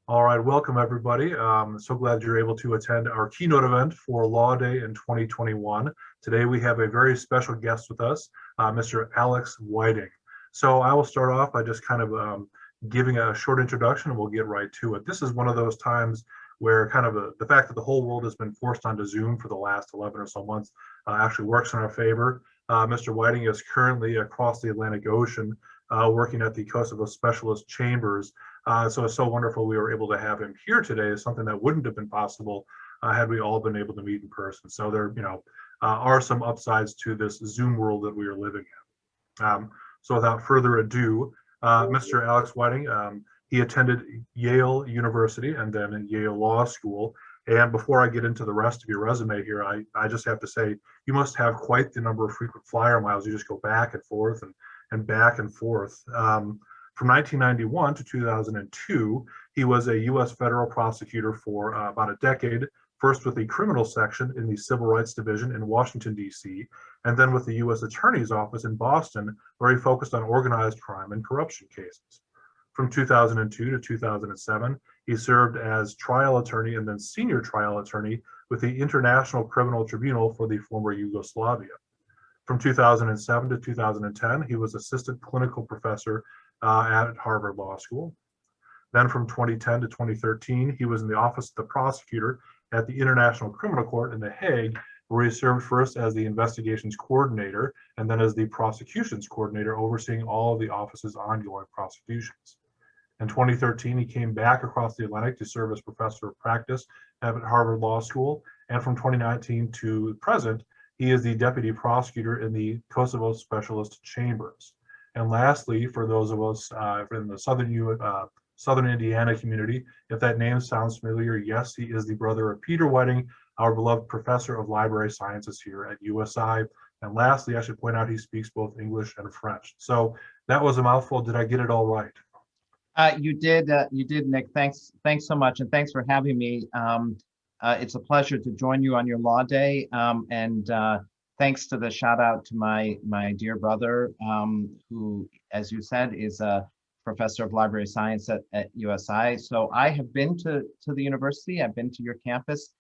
All right, welcome everybody. So glad you're able to attend our keynote event for Law Day in 2021. Today we have a very special guest with us, Mr. Alex Whiting. So I will start off by just kind of giving a short introduction and we'll get right to it. This is one of those times where kind of the fact that the whole world has been forced onto Zoom for the last 11 or so months actually works in our favor. Mr. Whiting is currently across the Atlantic Ocean working at the Kosovo Specialist Chambers. So it's so wonderful we were able to have him here today. It's something that wouldn't have been possible had we all been able to meet in person. So there, are some upsides to this Zoom world that we are living in. So without further ado, Mr. Alex Whiting, he attended Yale University and then Yale Law School. And before I get into the rest of your resume here, I just have to say, you must have quite the number of frequent flyer miles. You just go back and forth and back and forth. From 1991 to 2002, he was a U.S. federal prosecutor for about a decade, first with the criminal section in the Civil Rights Division in Washington, D.C., and then with the U.S. Attorney's Office in Boston, where he focused on organized crime and corruption cases. From 2002 to 2007, he served as trial attorney and then senior trial attorney with the International Criminal Tribunal for the former Yugoslavia. From 2007 to 2010, he was assistant clinical professor at Harvard Law School. Then from 2010 to 2013, he was in the office of the prosecutor at the International Criminal Court in The Hague, where he served first as the investigations coordinator and then as the prosecutions coordinator, overseeing all of the office's ongoing prosecutions. In 2013, he came back across the Atlantic to serve as professor of practice at Harvard Law School. And from 2019 to present, he is the deputy prosecutor in the Kosovo Specialist Chambers. And lastly, for those of us in the Southern Indiana community, if that name sounds familiar, yes, he is the brother of Peter Whiting, our beloved professor of library sciences here at USI. And lastly, I should point out he speaks both English and French. So that was a mouthful. Did I get it all right? You did, Nick. Thanks so much, and thanks for having me. It's a pleasure to join you on your law day, and thanks to the shout out to my dear brother, who, as you said, is a professor of library science at USI. So I have been to the university. I've been to your campus,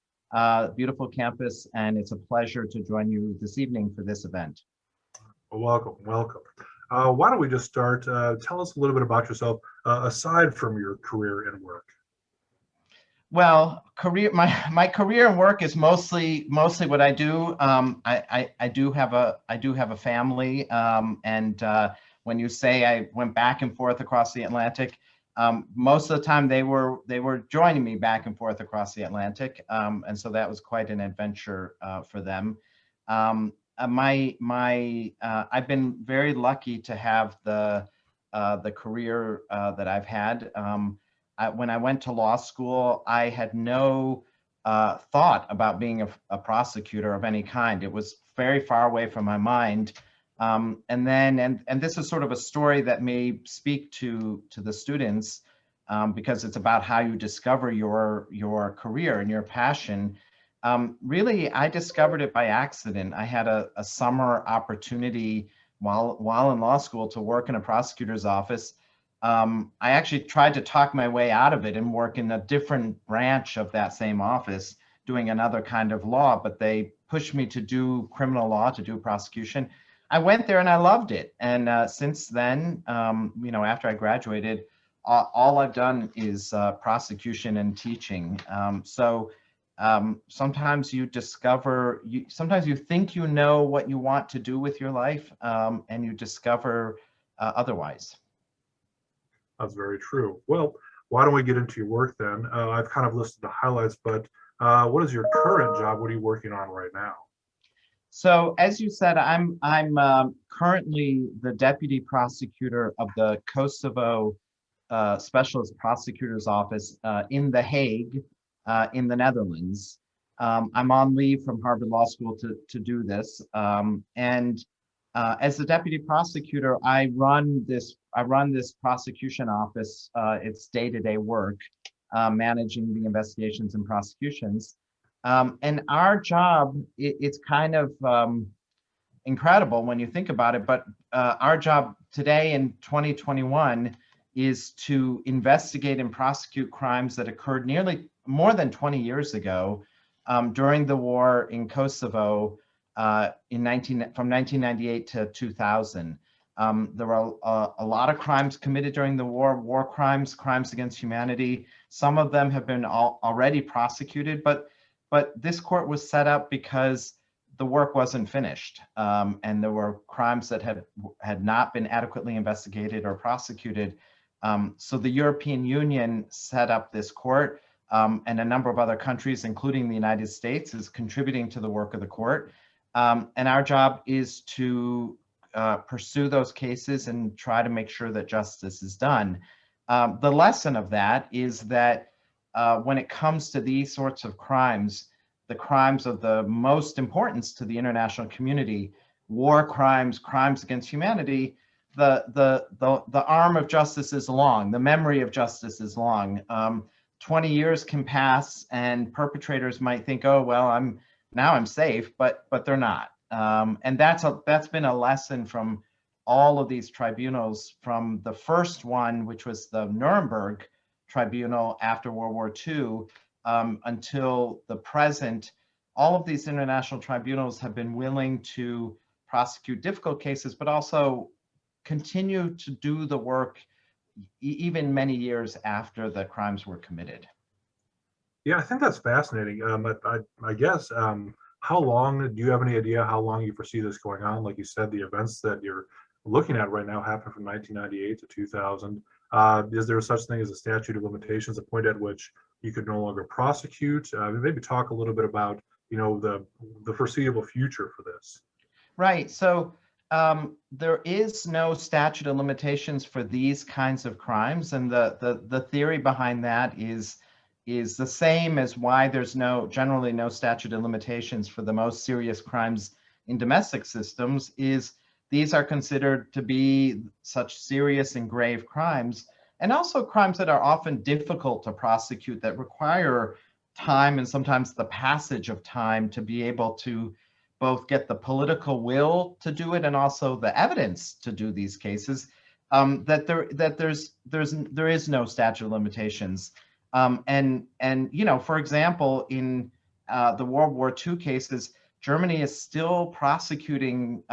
beautiful campus, and it's a pleasure to join you this evening for this event. Welcome, welcome. Why don't we just start? Tell us a little bit about yourself, aside from your career and work. Well, my career and work is mostly what I do. I do have a family, and when you say I went back and forth across the Atlantic, most of the time they were joining me back and forth across the Atlantic, and so that was quite an adventure for them. I've been very lucky to have the career that I've had. When I went to law school, I had no thought about being a prosecutor of any kind. It was very far away from my mind. And this is sort of a story that may speak to the students because it's about how you discover your career and your passion. Really, I discovered it by accident. I had a summer opportunity while in law school to work in a prosecutor's office. I actually tried to talk my way out of it and work in a different branch of that same office, doing another kind of law, but they pushed me to do criminal law, to do prosecution. I went there and I loved it. And since then, after I graduated, all I've done is prosecution and teaching. Sometimes you discover, sometimes you think you know what you want to do with your life, and you discover otherwise. That's very true. Well, why don't we get into your work then? I've kind of listed the highlights, but what is your current job? What are you working on right now? So, as you said, I'm currently the deputy prosecutor of the Kosovo Specialist Prosecutor's Office in The Hague, in the Netherlands. I'm on leave from Harvard Law School to do this, and as the deputy prosecutor, I run this prosecution office. It's day-to-day work, managing the investigations and prosecutions. And our job, it's kind of incredible when you think about it, but our job today in 2021 is to investigate and prosecute crimes that occurred nearly more than 20 years ago during the war in Kosovo from 1998 to 2000. There were a lot of crimes committed during the war crimes, crimes against humanity. Some of them have been already prosecuted, but this court was set up because the work wasn't finished, and there were crimes that had not been adequately investigated or prosecuted. So the European Union set up this court, and a number of other countries, including the United States, is contributing to the work of the court. And our job is to pursue those cases and try to make sure that justice is done. The lesson of that is that when it comes to these sorts of crimes, the crimes of the most importance to the international community, war crimes, crimes against humanity, the arm of justice is long, the memory of justice is long. 20 years can pass and perpetrators might think, oh, well, I'm safe, but they're not. And that's been a lesson from all of these tribunals, from the first one, which was the Nuremberg Tribunal after World War II, until the present. All of these international tribunals have been willing to prosecute difficult cases, but also continue to do the work even many years after the crimes were committed. Yeah, I think that's fascinating. I guess, how long, do you have any idea how long you foresee this going on? Like you said, the events that you're looking at right now happened from 1998 to 2000. Is there such thing as a statute of limitations, a point at which you could no longer prosecute? Maybe talk a little bit about, the foreseeable future for this. Right. So there is no statute of limitations for these kinds of crimes, and the theory behind that is the same as why there's generally no statute of limitations for the most serious crimes in domestic systems. Is these are considered to be such serious and grave crimes, and also crimes that are often difficult to prosecute, that require time and sometimes the passage of time to be able to both get the political will to do it and also the evidence to do these cases. That there is no statute of limitations. And for example, in the World War II cases, Germany is still prosecuting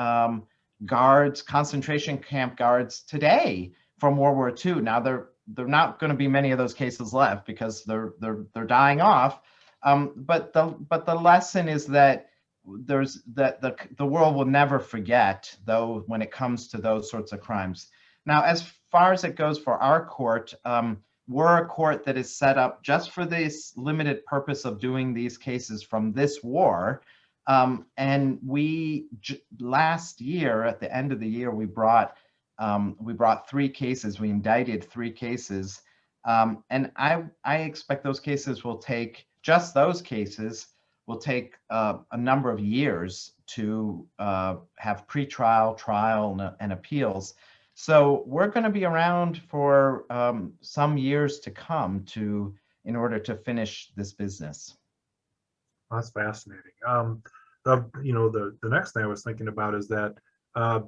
guards, concentration camp guards today from World War II. Now there are not going to be many of those cases left because they're dying off. But the lesson is that the world will never forget, though, when it comes to those sorts of crimes. Now, as far as it goes for our court, we're a court that is set up just for this limited purpose of doing these cases from this war. And we last year, at the end of the year, we brought 3 cases. We indicted 3 cases, and I expect those cases will take a number of years to have pretrial, trial, and appeals. So we're going to be around for some years to come in order to finish this business. That's fascinating. The next thing I was thinking about is that, I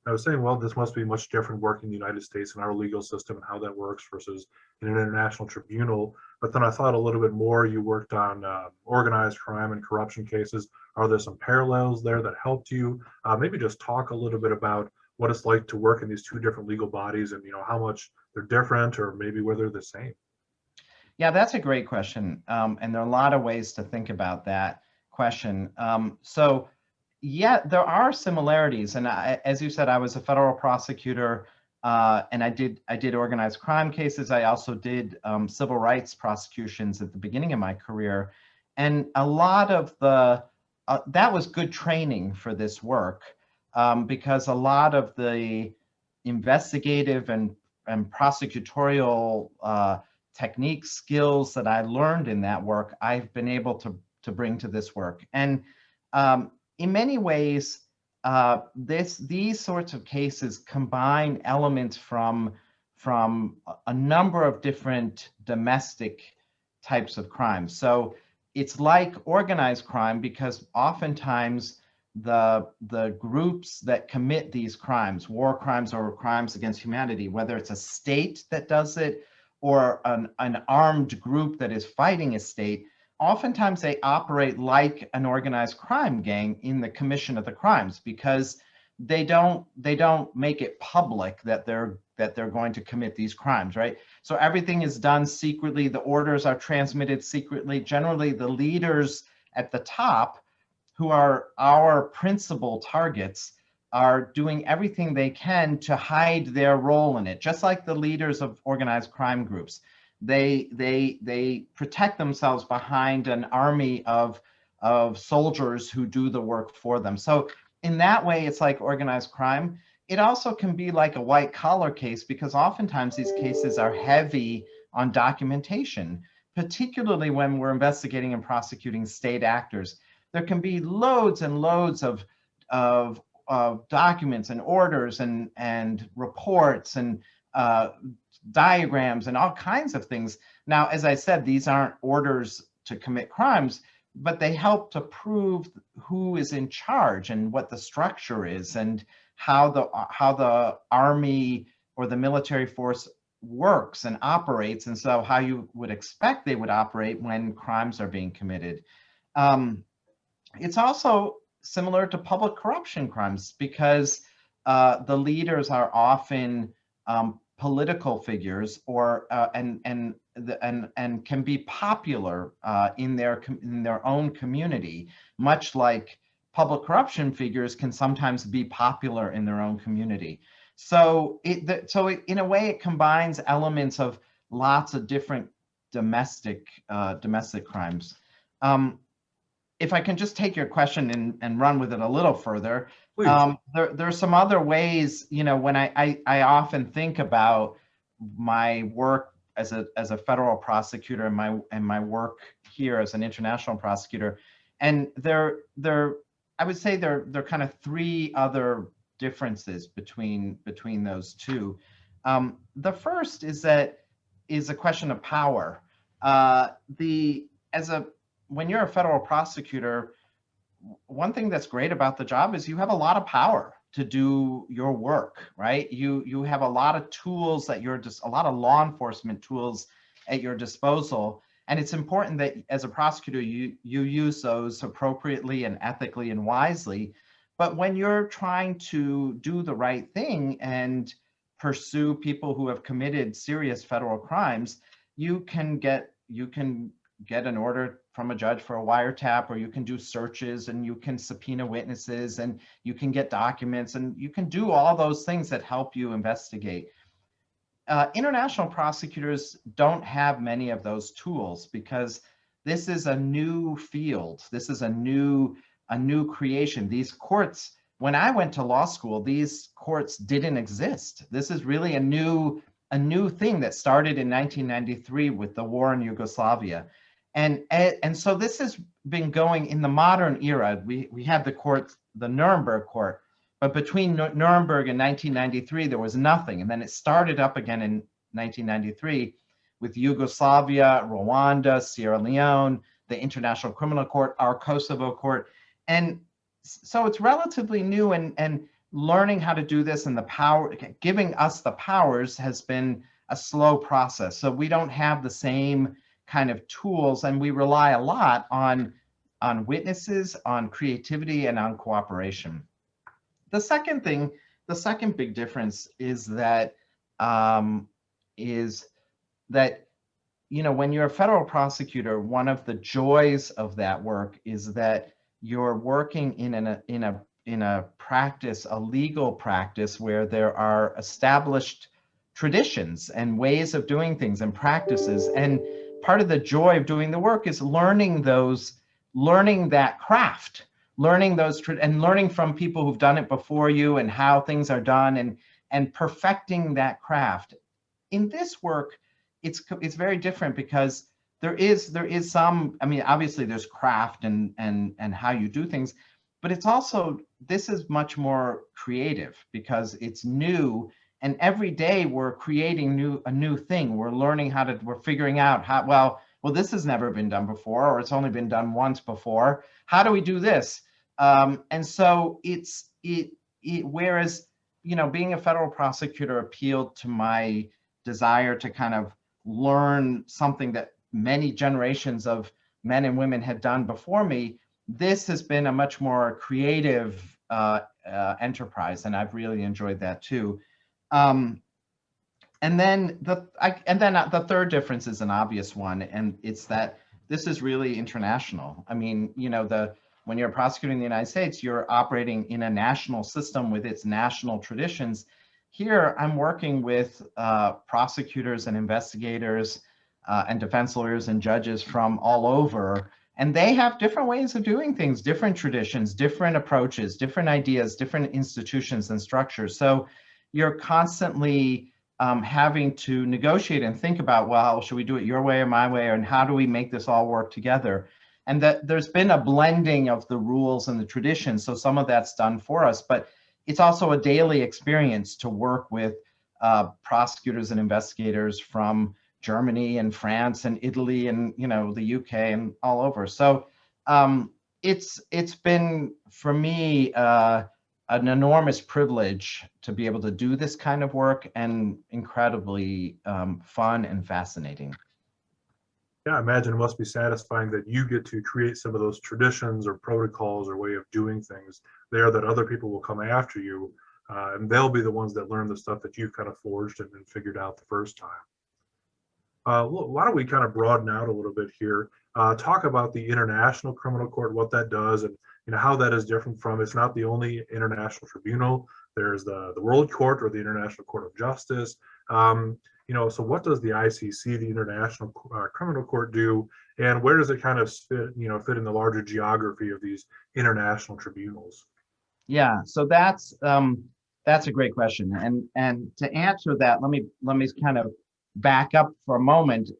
was saying, well, this must be much different working in the United States and our legal system and how that works versus in an international tribunal. But then I thought a little bit more. You worked on organized crime and corruption cases. Are there some parallels there that helped you? Maybe just talk a little bit about what it's like to work in these 2 different legal bodies, and how much they're different, or maybe whether they're the same. Yeah, that's a great question, and there are a lot of ways to think about that question. So, yeah, there are similarities, and as you said, I was a federal prosecutor, and I did organized crime cases. I also did civil rights prosecutions at the beginning of my career, and a lot of that was good training for this work, because a lot of the investigative and prosecutorial techniques, skills that I learned in that work, I've been able to bring to this work. And in many ways, these sorts of cases combine elements from a number of different domestic types of crimes. So it's like organized crime, because oftentimes the groups that commit these crimes, war crimes or crimes against humanity, whether it's a state that does it or an armed group that is fighting a state, oftentimes they operate like an organized crime gang in the commission of the crimes, because they don't make it public that they're going to commit these crimes, right? So everything is done secretly. The orders are transmitted secretly. Generally, the leaders at the top, who are our principal targets, are doing everything they can to hide their role in it, just like the leaders of organized crime groups. They protect themselves behind an army of soldiers who do the work for them. So in that way, it's like organized crime. It also can be like a white collar case, because oftentimes these cases are heavy on documentation, particularly when we're investigating and prosecuting state actors. There can be loads and loads of documents and orders and reports and diagrams and all kinds of things. Now, as I said, these aren't orders to commit crimes, but they help to prove who is in charge and what the structure is and how the army or the military force works and operates, and so how you would expect they would operate when crimes are being committed. It's also similar to public corruption crimes, because the leaders are often political figures, or and can be popular in their own community, much like public corruption figures can sometimes be popular in their own community. So in a way, it combines elements of lots of different domestic crimes. If I can just take your question and run with it a little further, there are some other ways, when I often think about my work as a federal prosecutor and my work here as an international prosecutor, and I would say there are kind of three other differences between those two. The first is a question of power. When you're a federal prosecutor, one thing that's great about the job is you have a lot of power to do your work, right? You have a lot of tools a lot of law enforcement tools at your disposal. And it's important that as a prosecutor, you use those appropriately and ethically and wisely. But when you're trying to do the right thing and pursue people who have committed serious federal crimes, you can get an order from a judge for a wiretap, or you can do searches, and you can subpoena witnesses, and you can get documents, and you can do all those things that help you investigate. International prosecutors don't have many of those tools, because this is a new field. This is a new creation. These courts, when I went to law school, these courts didn't exist. This is really a new thing that started in 1993 with the war in Yugoslavia. And so this has been going in the modern era. We had the Nuremberg court, but between Nuremberg and 1993, there was nothing. And then it started up again in 1993 with Yugoslavia, Rwanda, Sierra Leone, the International Criminal Court, our Kosovo court. And so it's relatively new, and learning how to do this and giving us the powers has been a slow process. So we don't have the same kind of tools, and we rely a lot on witnesses, on creativity, and on cooperation. The second big difference is that when you're a federal prosecutor, one of the joys of that work is that you're working in a practice, a legal practice, where there are established traditions and ways of doing things and practices. And part of the joy of doing the work is learning that craft, and learning from people who've done it before you and how things are done, and perfecting that craft. In this work, it's very different, because there is some, obviously there's craft and how you do things, but it's also, this is much more creative because it's new. And every day we're creating a new thing. We're figuring out how, well, this has never been done before, or it's only been done once before. How do we do this? And so whereas, being a federal prosecutor appealed to my desire to kind of learn something that many generations of men and women had done before me, this has been a much more creative enterprise, and I've really enjoyed that too. And then the third difference is an obvious one, and it's that this is really international. I mean, when you're prosecuting in the United States, you're operating in a national system with its national traditions. Here, I'm working with prosecutors and investigators and defense lawyers and judges from all over, and they have different ways of doing things, different traditions, different approaches, different ideas, different institutions and structures. So you're constantly having to negotiate and think about, well, should we do it your way or my way, and how do we make this all work together? And that there's been a blending of the rules and the traditions, so some of that's done for us, but it's also a daily experience to work with prosecutors and investigators from Germany and France and Italy and the UK and all over. So it's been, for me, an enormous privilege to be able to do this kind of work, and incredibly fun and fascinating. Yeah, I imagine it must be satisfying that you get to create some of those traditions or protocols or way of doing things there that other people will come after you, and they'll be the ones that learn the stuff that you've kind of forged and figured out the first time. Why don't we kind of broaden out a little bit here, talk about the International Criminal Court, what that does, and how that is different from, it's not the only international tribunal. There's the World Court, or the International Court of Justice. So what does the ICC, the International Criminal Court, do, and where does it kind of fit in the larger geography of these international tribunals? Yeah, so that's a great question, and to answer that, let me kind of back up for a moment,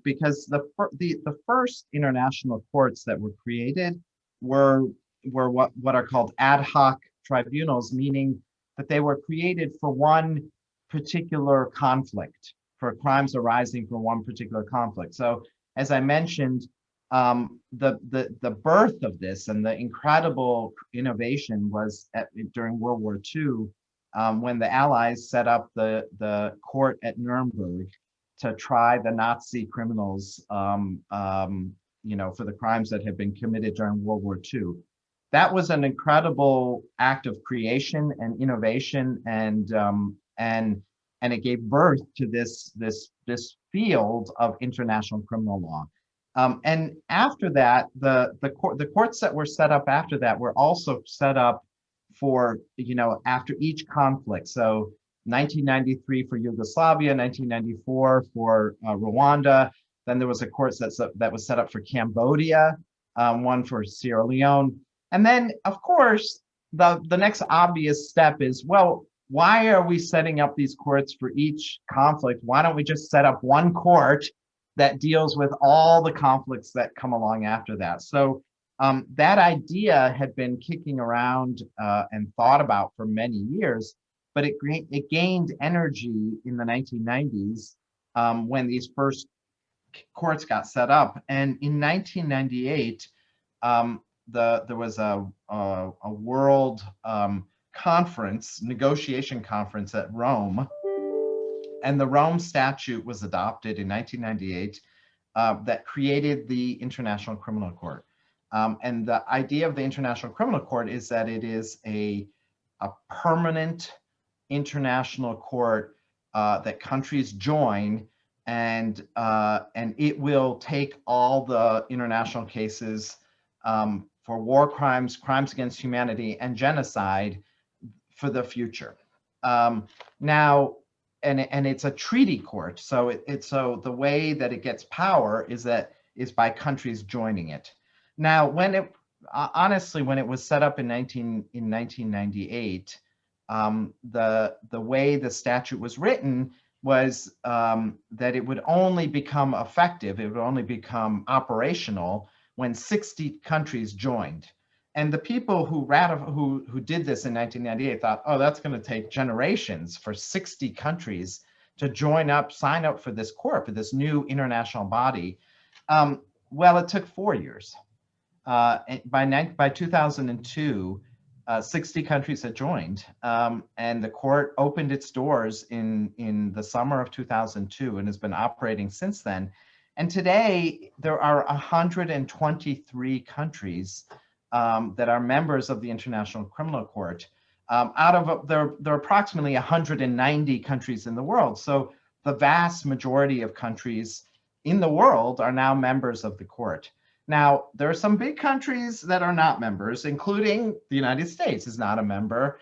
because the first international courts that were created were what are called ad hoc tribunals, meaning that they were created for one particular conflict, for crimes arising from one particular conflict. So, as I mentioned, the birth of this and the incredible innovation was during World War II, when the Allies set up the court at Nuremberg to try the Nazi criminals, for the crimes that had been committed during World War II. That was an incredible act of creation and innovation, and it gave birth to this field of international criminal law. And after that, the courts that were set up after that were also set up for, after each conflict. So 1993 for Yugoslavia, 1994 for Rwanda. Then there was a court that was set up for Cambodia, one for Sierra Leone. And then, of course, the next obvious step is, well, why are we setting up these courts for each conflict? Why don't we just set up one court that deals with all the conflicts that come along after that? So that idea had been kicking around and thought about for many years, but it gained energy in the 1990s when these first courts got set up. And in 1998, there was a world conference, negotiation conference at Rome, and the Rome Statute was adopted in 1998 that created the International Criminal Court. And the idea of the International Criminal Court is that it is a permanent international court that countries join, and it will take all the international cases for war crimes, crimes against humanity, and genocide for the future. Now, and it's a treaty court, so so the way that it gets power is by countries joining it. Now, honestly, when it was set up in 1998, the way the statute was written was that it would only become effective, it would only become operational when 60 countries joined. And the people who did this in 1998 thought, oh, that's going to take generations for 60 countries to join up, sign up for this court, for this new international body. Well, it took 4 years. By 2002, 60 countries had joined, and the court opened its doors in the summer of 2002 and has been operating since then. And today, there are 123 countries that are members of the International Criminal Court. There are approximately 190 countries in the world. So the vast majority of countries in the world are now members of the court. Now, there are some big countries that are not members, including the United States is not a member.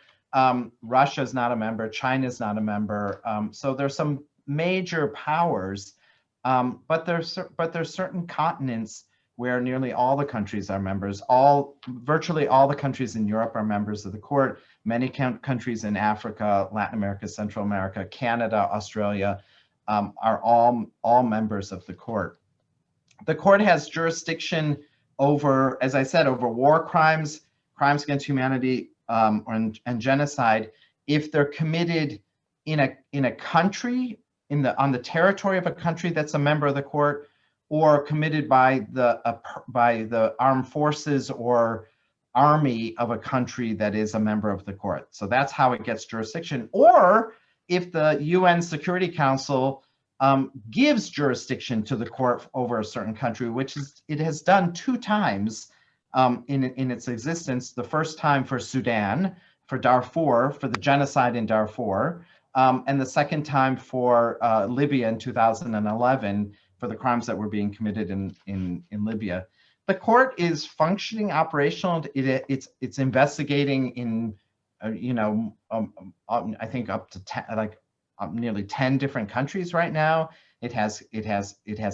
Russia is not a member. China is not a member. So there's some major powers, but there's certain continents where nearly all the countries are members. Virtually all the countries in Europe are members of the court. Many countries in Africa, Latin America, Central America, Canada, Australia are all members of the court. The court has jurisdiction over, as I said, over war crimes, crimes against humanity, and genocide, if they're committed in a country, on the territory of a country that's a member of the court, or committed by the armed forces or army of a country that is a member of the court. So that's how it gets jurisdiction. Or if the UN Security Council gives jurisdiction to the court over a certain country, which it has done 2 times in its existence. The first time for Sudan, for Darfur, for the genocide in Darfur, and the second time for Libya in 2011 for the crimes that were being committed in Libya. The court is functioning, operational. It's investigating in, I think up to 10, nearly 10 different countries right now. It has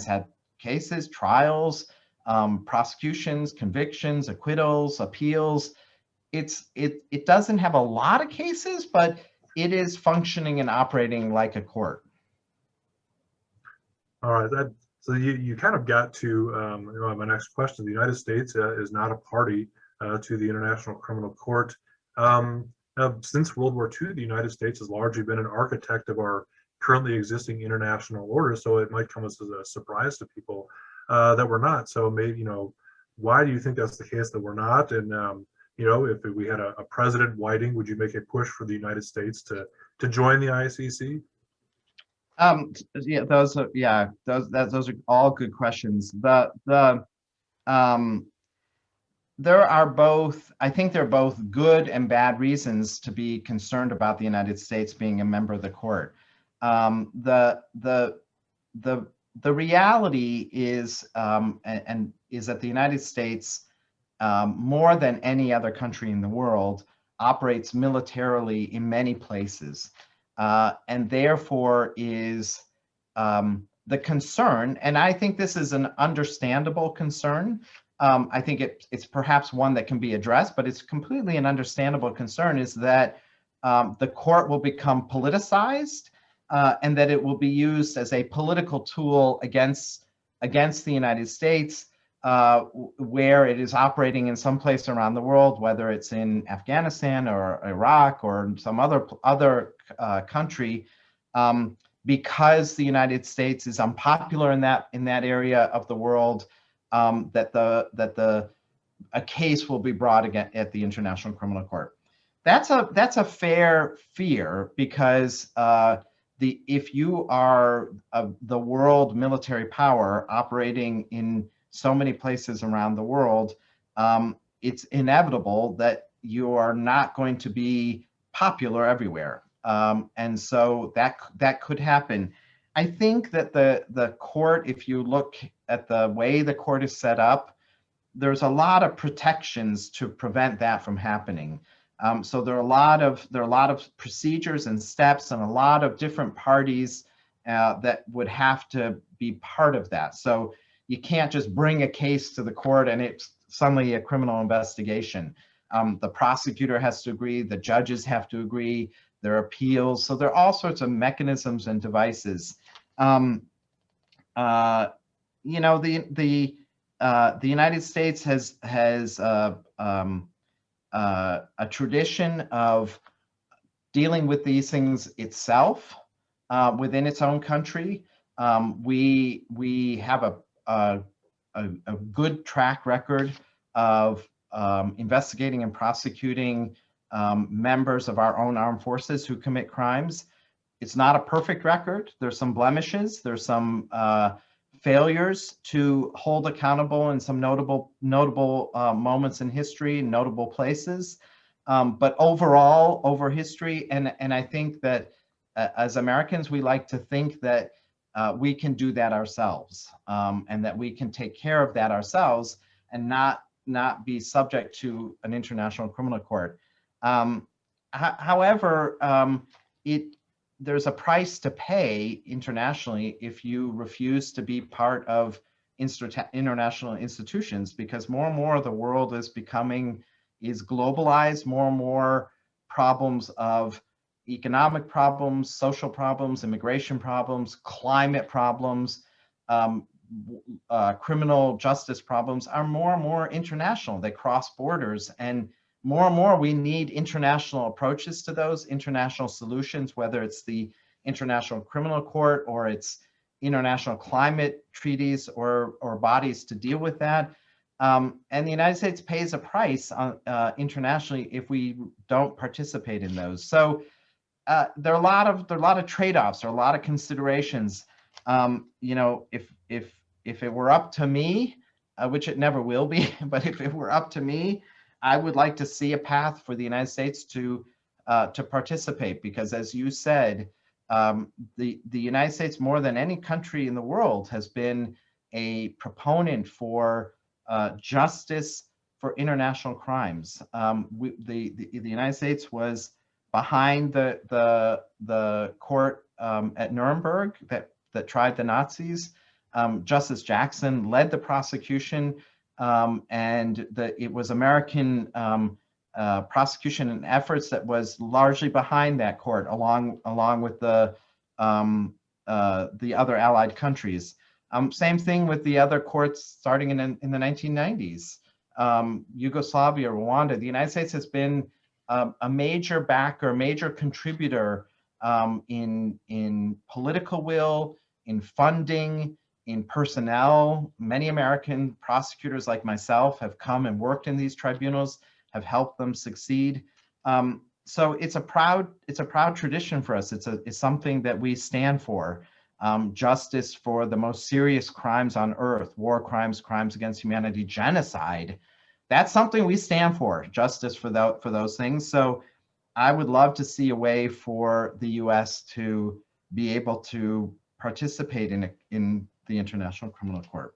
had cases, trials, prosecutions, convictions, acquittals, appeals. It doesn't have a lot of cases, but it is functioning and operating like a court. All right, so you kind of got to my next question. The United States is not a party to the International Criminal Court. Since World War II, the United States has largely been an architect of our currently existing international order, so it might come as a surprise to people that we're not. So maybe, why do you think that's the case that we're not? And if we had a President Whiting, would you make a push for the United States to join the ICC? Yeah, those are all good questions. There are both, I think there are both good and bad reasons to be concerned about the United States being a member of the court. The reality is, is that the United States, more than any other country in the world, operates militarily in many places, and therefore is the concern, and I think this is an understandable concern. I think it's perhaps one that can be addressed, but it's completely an understandable concern, is that the court will become politicized, and that it will be used as a political tool against the United States, where it is operating in some place around the world, whether it's in Afghanistan or Iraq or some other country, because the United States is unpopular in that area of the world. That a case will be brought again at the International Criminal Court. That's a fair fear, because if you are the world military power operating in so many places around the world, it's inevitable that you are not going to be popular everywhere, and so that could happen. I think that the court, if you look at the way the court is set up, there's a lot of protections to prevent that from happening. So there are a lot of procedures and steps, and a lot of different parties that would have to be part of that. So you can't just bring a case to the court and it's suddenly a criminal investigation. The prosecutor has to agree, the judges have to agree, there are appeals. So there are all sorts of mechanisms and devices. The United States has a tradition of dealing with these things itself within its own country. We have a good track record of investigating and prosecuting members of our own armed forces who commit crimes. It's not a perfect record. There's some blemishes. There's some failures to hold accountable in some notable moments in history, notable places. But overall, over history, and I think that as Americans, we like to think that we can do that ourselves, and that we can take care of that ourselves and not be subject to an international criminal court. However, there's a price to pay internationally if you refuse to be part of international institutions, because more and more of the world is globalized. More and more problems of economic problems, social problems, immigration problems, climate problems, criminal justice problems are more and more international. They cross borders, and more we need international approaches to those, international solutions, whether it's the International Criminal Court or it's international climate treaties or bodies to deal with that. And the United States pays a price internationally if we don't participate in those. So there are a lot of trade-offs, there are a lot of considerations. If it were up to me, which it never will be, but if it were up to me, I would like to see a path for the United States to participate, because as you said, the United States, more than any country in the world, has been a proponent for justice for international crimes. The United States was behind the court at Nuremberg that tried the Nazis. Justice Jackson led the prosecution, and it was American prosecution and efforts that was largely behind that court, along with the other allied countries. Same thing with the other courts starting in the 1990s. Yugoslavia, Rwanda. The United States has been a major backer, major contributor in political will, in funding, in personnel. Many American prosecutors like myself have come and worked in these tribunals, have helped them succeed. So it's a proud tradition for us. It's something that we stand for. Justice for the most serious crimes on earth, war crimes, crimes against humanity, genocide. That's something we stand for, justice for those things. So I would love to see a way for the US to be able to participate in the International Criminal Court.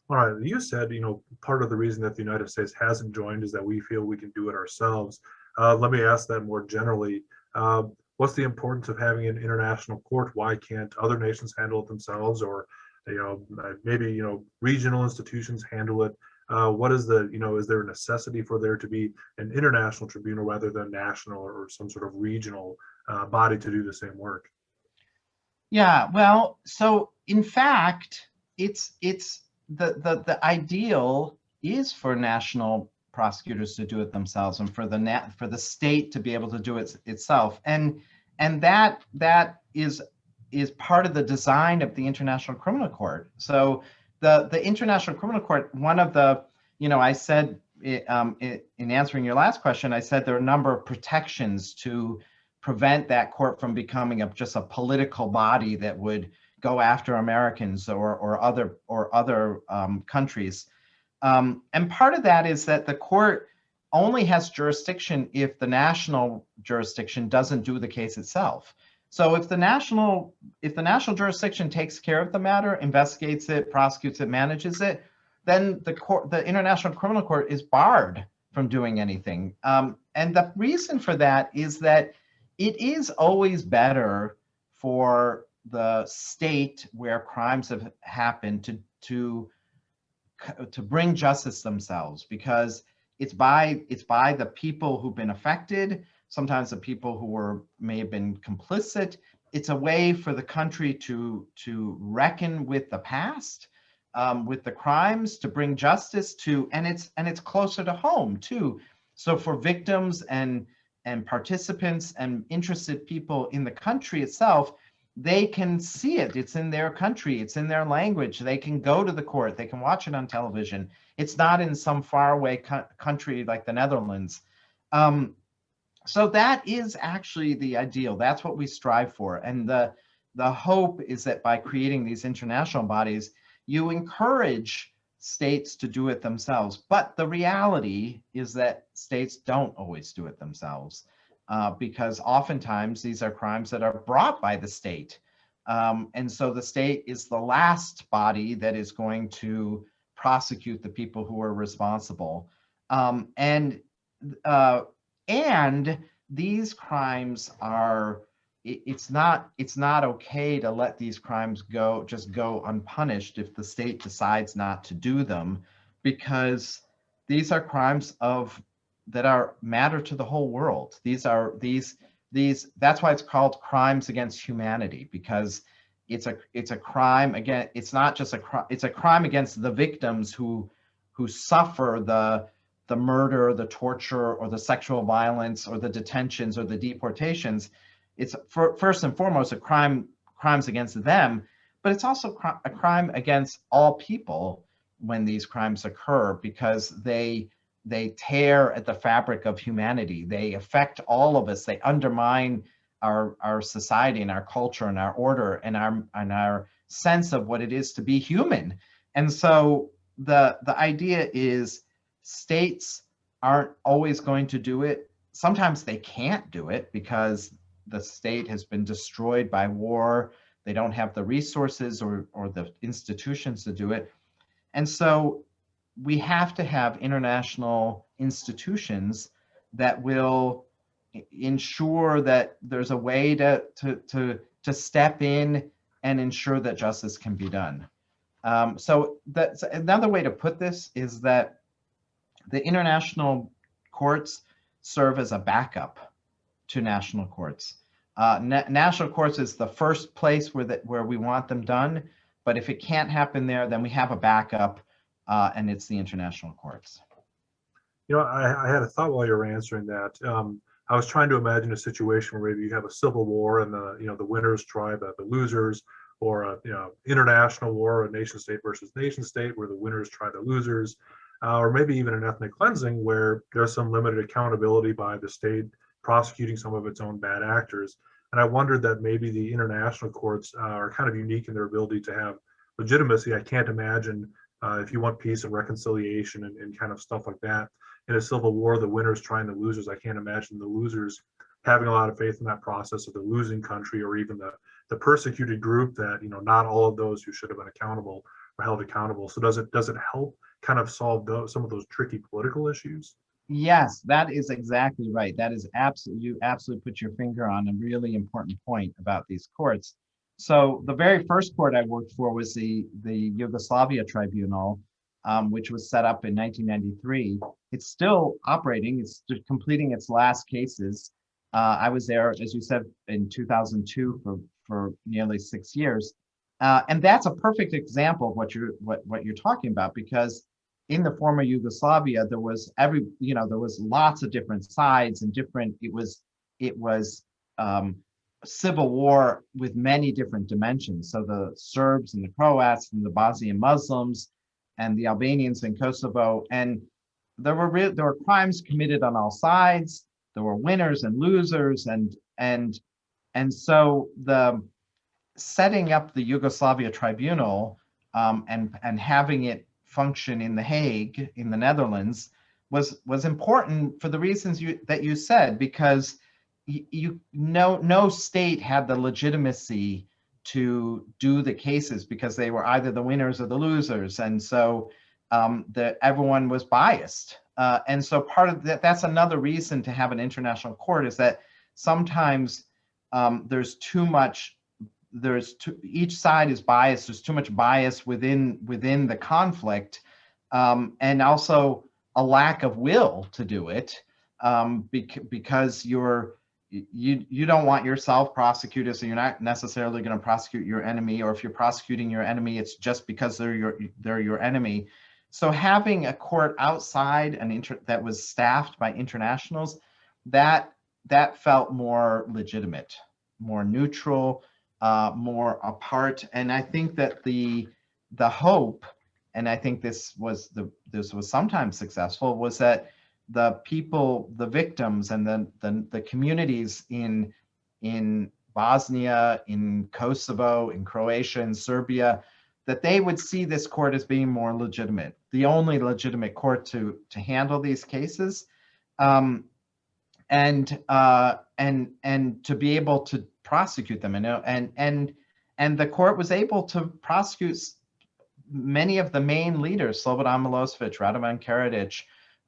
All right, you said, part of the reason that the United States hasn't joined is that we feel we can do it ourselves. Let me ask that more generally. What's the importance of having an international court? Why can't other nations handle it themselves, or maybe regional institutions handle it? What is is there a necessity for there to be an international tribunal rather than national or some sort of regional body to do the same work? Yeah, well, so in fact, it's the ideal is for national prosecutors to do it themselves, and for the state to be able to do it itself, and that is part of the design of the International Criminal Court. So the International Criminal Court, one of the, I said in answering your last question, I said there are a number of protections to prevent that court from becoming just a political body that would go after Americans or other countries. And part of that is that the court only has jurisdiction if the national jurisdiction doesn't do the case itself. So if the national jurisdiction takes care of the matter, investigates it, prosecutes it, manages it, then the International Criminal Court is barred from doing anything. And the reason for that is that it is always better for the state where crimes have happened to bring justice themselves, because it's by the people who've been affected, sometimes the people who may have been complicit. It's a way for the country to reckon with the past, with the crimes, to bring justice to, and it's closer to home too. So for victims and participants and interested people in the country itself, they can see it. It's in their country. It's in their language. They can go to the court. They can watch it on television. It's not in some faraway country like the Netherlands. So that is actually the ideal. That's what we strive for. And the hope is that by creating these international bodies, you encourage states to do it themselves. But the reality is that states don't always do it themselves, because oftentimes these are crimes that are brought by the state. And so the state is the last body that is going to prosecute the people who are responsible. And these crimes are, it's not okay to let these crimes just go unpunished if the state decides not to do them, because these are crimes that matter to the whole world. That's why it's called crimes against humanity, because it's a crime again. It's not just it's a crime against the victims who suffer the murder, the torture, or the sexual violence, or the detentions, or the deportations. It's first and foremost crimes against them, but it's also a crime against all people when these crimes occur, because they tear at the fabric of humanity. They affect all of us. They undermine our society and our culture and our order and our sense of what it is to be human. And so the idea is, states aren't always going to do it. Sometimes they can't do it because the state has been destroyed by war. They don't have the resources or the institutions to do it. And so we have to have international institutions that will ensure that there's a way to step in and ensure that justice can be done. So that's another way to put this, is that the international courts serve as a backup to national courts. National courts is the first place where we want them done, but if it can't happen there, then we have a backup, and it's the international courts. You know, I had a thought while you were answering that. I was trying to imagine a situation where maybe you have a civil war and the winners try the losers, or a international war, a nation state versus nation state, where the winners try the losers. Or maybe even an ethnic cleansing where there's some limited accountability by the state prosecuting some of its own bad actors. And I wondered that maybe the international courts are kind of unique in their ability to have legitimacy. I can't imagine if you want peace and reconciliation and kind of stuff like that. In a civil war, the winners trying the losers, I can't imagine the losers having a lot of faith in that process of the losing country, or even the persecuted group, that not all of those who should have been accountable are held accountable. So does it help kind of solve some of those tricky political issues? Yes, that is exactly right. That is you absolutely put your finger on a really important point about these courts. So the very first court I worked for was the Yugoslavia Tribunal, which was set up in 1993. It's still operating. It's completing its last cases. I was there, as you said, in 2002 for nearly 6 years. And that's a perfect example of what you're talking about, because in the former Yugoslavia, there was lots of different sides and it was civil war with many different dimensions. So the Serbs and the Croats and the Bosnian Muslims and the Albanians in Kosovo, and there were crimes committed on all sides. There were winners and losers, and so the setting up the Yugoslavia Tribunal and having it function in The Hague in the Netherlands was important for the reasons that you said, because no state had the legitimacy to do the cases, because they were either the winners or the losers, and so everyone was biased. And so part of that's another reason to have an international court, is that sometimes there's too much. Each side is biased. There's too much bias within the conflict, and also a lack of will to do it, because you don't want yourself prosecuted, so you're not necessarily going to prosecute your enemy, or if you're prosecuting your enemy, it's just because they're your enemy. So having a court outside that was staffed by internationals, that felt more legitimate, more neutral. more apart. And I think that the hope, and I think this was sometimes successful, was that the people, the victims, and the communities in Bosnia, in Kosovo, in Croatia, in Serbia, that they would see this court as being more legitimate, the only legitimate court to handle these cases, and to be able to prosecute them. And the court was able to prosecute many of the main leaders: Slobodan Milosevic, Radovan Karadzic,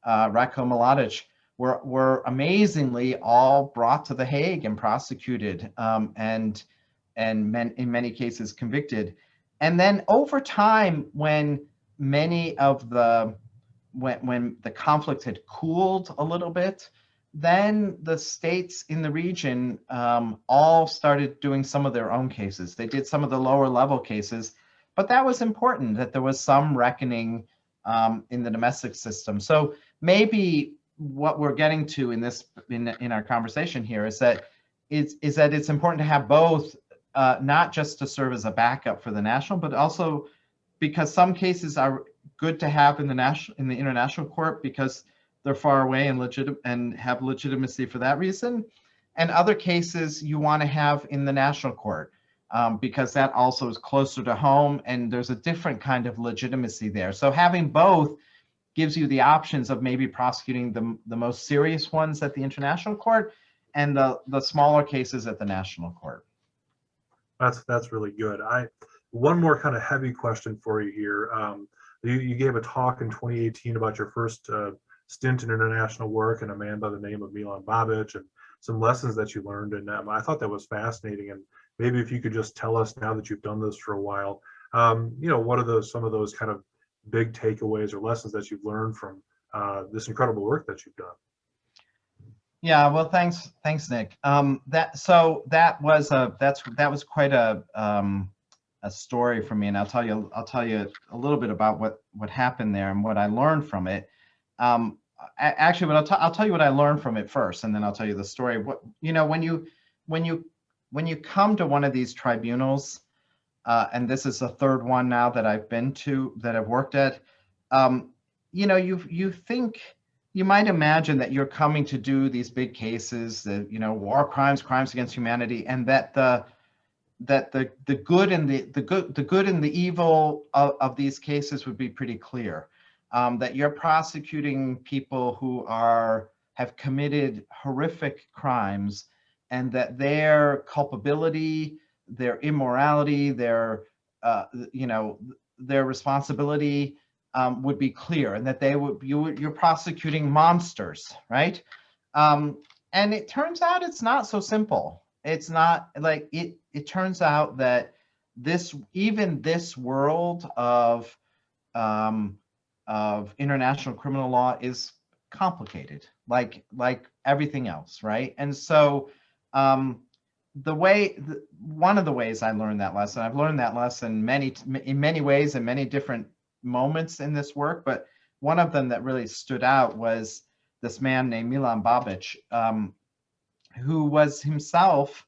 Ratko Mladic, were amazingly all brought to The Hague and prosecuted, and in many cases convicted. And then over time, when the conflict had cooled a little bit, then the states in the region all started doing some of their own cases. They did some of the lower level cases, but that was important, that there was some reckoning in the domestic system. So maybe what we're getting to in our conversation here is that it's important to have both, not just to serve as a backup for the national, but also because some cases are good to have in the international court because they're far away and have legitimacy for that reason, and other cases you want to have in the national court because that also is closer to home and there's a different kind of legitimacy there. So having both gives you the options of maybe prosecuting the most serious ones at the international court and the smaller cases at the national court. That's really good. One more kind of heavy question for you here. You gave a talk in 2018 about your first stint in international work and a man by the name of Milan Babic and some lessons that you learned. And I thought that was fascinating. And maybe if you could just tell us, now that you've done this for a while, what are some of those kind of big takeaways or lessons that you've learned from this incredible work that you've done? Yeah, well, thanks, Nick. That was quite a story for me, and I'll tell you a little bit about what happened there and what I learned from it. Actually, but I'll tell you what I learned from it first, and then I'll tell you the story. When you come to one of these tribunals, and this is the third one now that I've been to, that I've worked at, you think, you might imagine that you're coming to do these big cases, that war crimes, crimes against humanity, and that the good and the evil of these cases would be pretty clear. That you're prosecuting people who have committed horrific crimes, and that their culpability, their immorality, their responsibility would be clear, and that you're prosecuting monsters, right? And it turns out it's not so simple. It's not like it turns out that even this world of international criminal law is complicated, like everything else, right? And so one of the ways I learned that lesson, I've learned that lesson in many ways in many different moments in this work, but one of them that really stood out was this man named Milan Babic, who was himself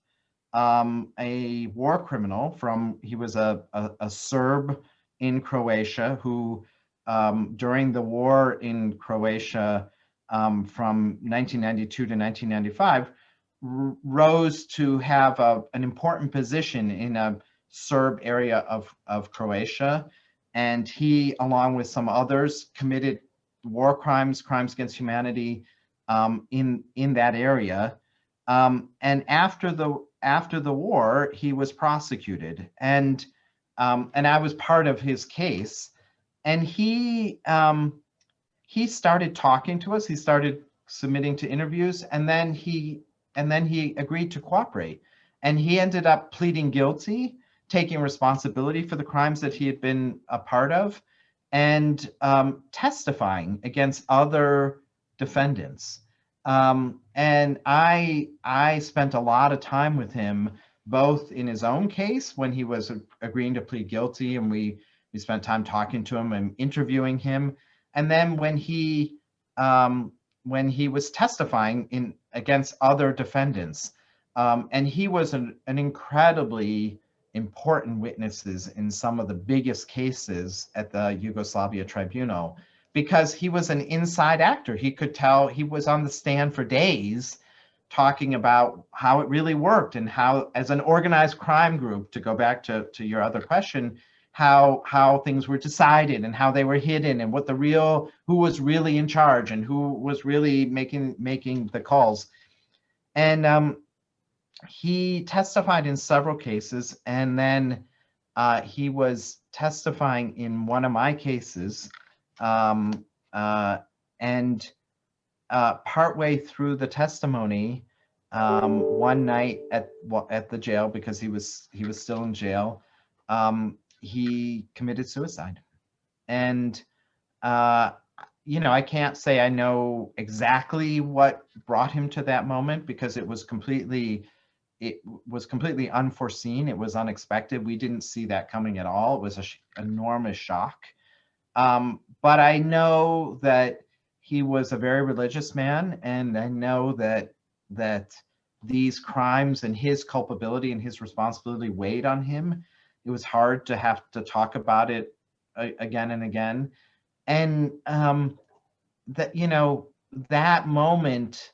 a war criminal. He was a Serb in Croatia who during the war in Croatia from 1992 to 1995 rose to have an important position in a Serb area of Croatia. And he, along with some others, committed war crimes, crimes against humanity in that area. And after the war, he was prosecuted, and I was part of his case. And he started talking to us. He started submitting to interviews, and then he agreed to cooperate. And he ended up pleading guilty, taking responsibility for the crimes that he had been a part of, and testifying against other defendants. And I spent a lot of time with him, both in his own case when he was agreeing to plead guilty, and we spent time talking to him and interviewing him, and then when he was testifying against other defendants. And he was an incredibly important witnesses in some of the biggest cases at the Yugoslavia Tribunal, because he was an inside actor. He could tell, he was on the stand for days talking about how it really worked, and how, as an organized crime group, to go back to your other question, how things were decided and how they were hidden, and what the real, who was really in charge and who was really making the calls. And he testified in several cases, and then he was testifying in one of my cases, um, and partway through the testimony, one night at the jail, because he was still in jail, he committed suicide. And I can't say I know exactly what brought him to that moment, because it was completely unforeseen. It was unexpected. We didn't see that coming at all. It was an enormous shock. But I know that he was a very religious man, and I know that these crimes and his culpability and his responsibility weighed on him. It was hard to have to talk about it again and again. And that moment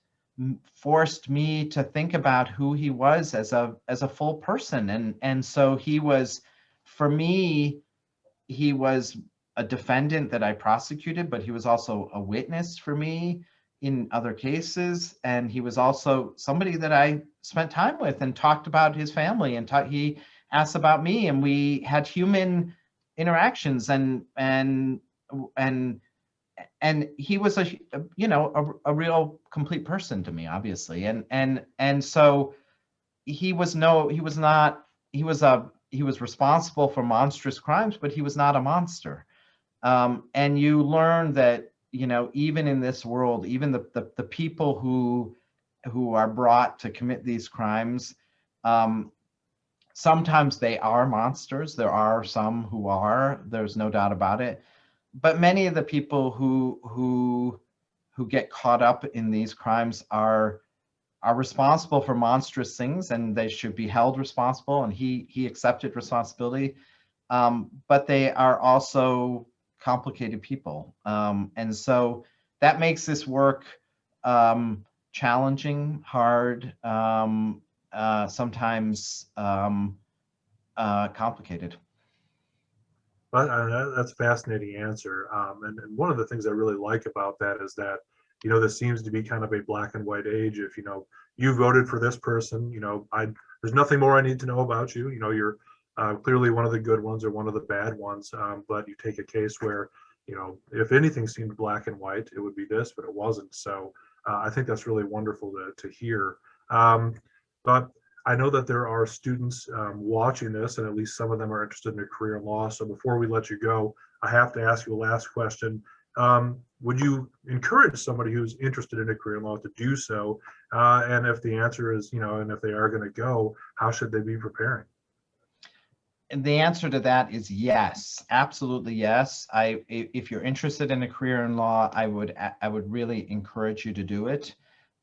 forced me to think about who he was as a full person. And so he was, for me, he was a defendant that I prosecuted, but he was also a witness for me in other cases. And he was also somebody that I spent time with and talked about his family, and he asked about me, and we had human interactions, and he was a real complete person to me, obviously. And so he was responsible for monstrous crimes, but he was not a monster. And you learn that, even in this world, even the people who are brought to commit these crimes, sometimes they are monsters. There are some who are, there's no doubt about it. But many of the people who get caught up in these crimes are responsible for monstrous things, and they should be held responsible. And he accepted responsibility. But they are also complicated people. And so that makes this work challenging, hard, sometimes complicated. But that's a fascinating answer. And one of the things I really like about that is that, this seems to be kind of a black and white age. If, you voted for this person, there's nothing more I need to know about you. You're clearly one of the good ones or one of the bad ones. But you take a case where, if anything seemed black and white, it would be this, but it wasn't. So I think that's really wonderful to hear. But I know that there are students watching this, and at least some of them are interested in a career in law. So before we let you go, I have to ask you a last question. Would you encourage somebody who's interested in a career in law to do so? And if the answer is, and if they are going to go, how should they be preparing? And the answer to that is yes, absolutely yes. If you're interested in a career in law, I would really encourage you to do it.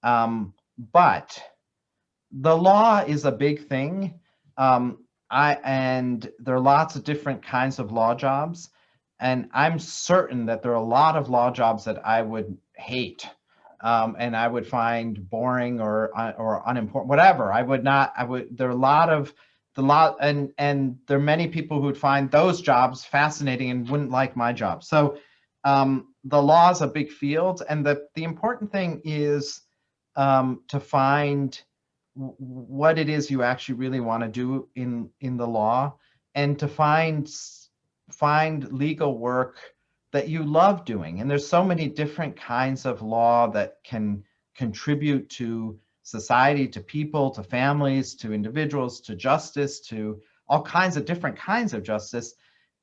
But the law is a big thing. And there are lots of different kinds of law jobs. And I'm certain that there are a lot of law jobs that I would hate, and I would find boring or unimportant, whatever. There are a lot of and there are many people who would find those jobs fascinating and wouldn't like my job. So the law is a big field, and the important thing is to find what it is you actually really want to do in the law, and to find legal work that you love doing. And there's so many different kinds of law that can contribute to society, to people, to families, to individuals, to justice, to all kinds of different kinds of justice.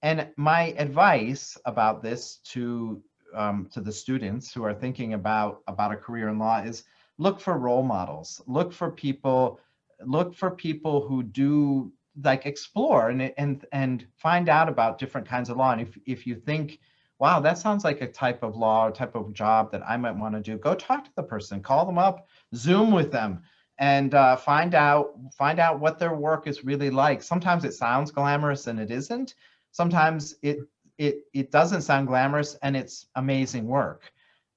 And my advice about this to the students who are thinking about a career in law is look for role models. Look for people who do, like, explore and find out about different kinds of law. And if you think, wow, that sounds like a type of law or type of job that I might want to do, go talk to the person, call them up, Zoom with them, and find out what their work is really like. Sometimes it sounds glamorous and it isn't. Sometimes it doesn't sound glamorous and it's amazing work.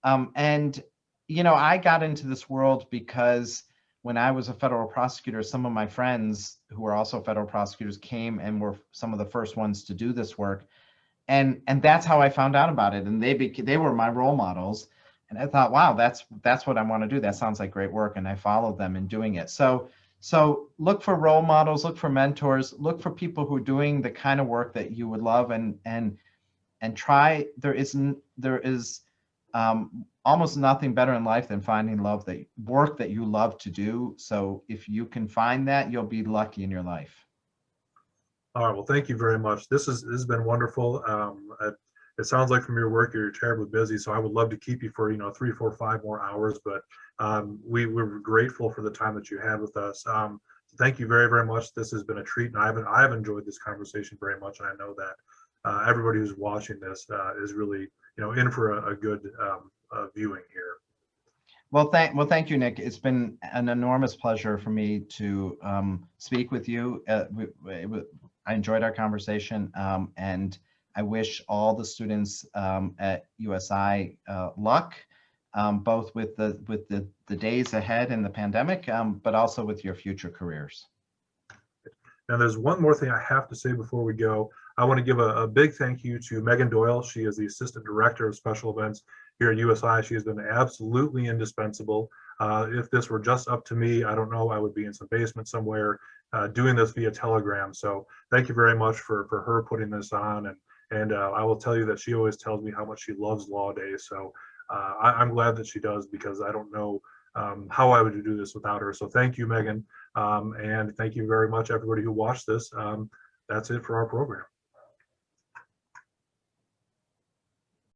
And you know, I got into this world because when I was a federal prosecutor, some of my friends who were also federal prosecutors came and were some of the first ones to do this work, and that's how I found out about it. And they were my role models. And I thought, wow, that's what I want to do. That sounds like great work, and I followed them in doing it. So look for role models, look for mentors, look for people who are doing the kind of work that you would love, and try. There is almost nothing better in life than finding work that you love to do. So if you can find that, you'll be lucky in your life. All right. Well, thank you very much. This has been wonderful. It sounds like from your work you're terribly busy, so I would love to keep you for 3, 4, 5 more hours. But we're grateful for the time that you had with us. Thank you very, very much. This has been a treat, and I've enjoyed this conversation very much, and I know that everybody who's watching this is really in for a good viewing here. Well, thank you, Nick. It's been an enormous pleasure for me to speak with you. I enjoyed our conversation, and I wish all the students at USI luck, both with the days ahead in the pandemic, but also with your future careers. Now, there's one more thing I have to say before we go. I want to give a big thank you to Megan Doyle. She is the Assistant Director of Special Events here at USI. She has been absolutely indispensable. If this were just up to me, I don't know, I would be in some basement somewhere doing this via Telegram. So thank you very much for her putting this on. And I will tell you that she always tells me how much she loves Law Day. So I'm glad that she does, because I don't know how I would do this without her. So thank you, Megan. And thank you very much, everybody who watched this. That's it for our program.